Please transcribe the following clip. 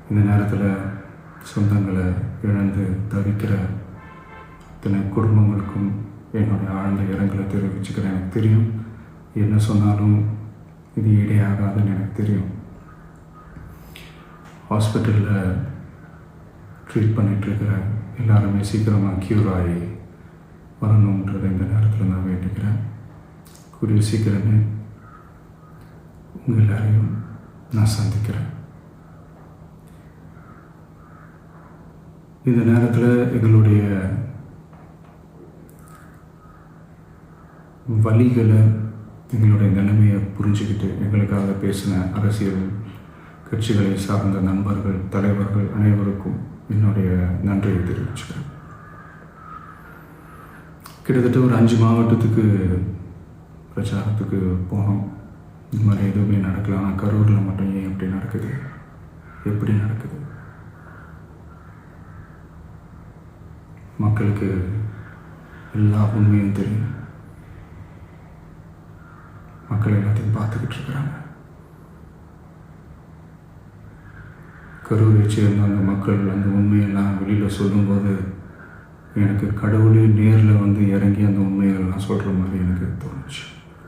இந்த நேரத்தில் சொந்தங்களை இழந்து தவிக்கிற இத்தனை குடும்பங்களுக்கும் என்னுடைய ஆழ்ந்த இரங்கலை தெரிவிச்சுக்கிறேன். எனக்கு தெரியும், என்ன சொன்னாலும் இது ஈடையாகாதுன்னு எனக்கு தெரியும். ஹாஸ்பிட்டலில் ட்ரீட் பண்ணிகிட்ருக்கிற எல்லாருமே சீக்கிரமாக க்யூர் ஆகி வரணுன்றதை இந்த நேரத்தில் நான் வேண்டிக்கிறேன். கூடிய சீக்கிரமே உங்கள் எல்லாரையும் நான் சந்திக்கிறேன். இந்த நேரத்தில் எங்களுடைய வழிகளை, எங்களுடைய நிலைமையை புரிஞ்சுக்கிட்டு எங்களுக்காக பேசின அரசியல் கட்சிகளை சார்ந்த நண்பர்கள், தலைவர்கள் அனைவருக்கும் என்னுடைய நன்றியை தெரிவிச்சுக்கிறேன். கிட்டத்தட்ட ஒரு 5 மாவட்டத்துக்கு பிரச்சாரத்துக்கு போனோம். இந்த மாதிரி எதுவுமே நடக்கல. ஆனால் கரூரில் மட்டும் ஏன் எப்படி நடக்குது, எப்படி நடக்குது? மக்களுக்கு எல்லா உண்மையும் தெரியும். மக்கள் எல்லாத்தையும் பார்த்துக்கிட்டு இருக்கிறாங்க. கரூரை சேர்ந்த அந்த மக்கள் அந்த உண்மையெல்லாம் வெளியில் சொல்லும்போது எனக்கு கடவுளே நேரில் வந்து இறங்கி அந்த உண்மைகள்லாம் சொல்கிற மாதிரி எனக்கு தோணுச்சு.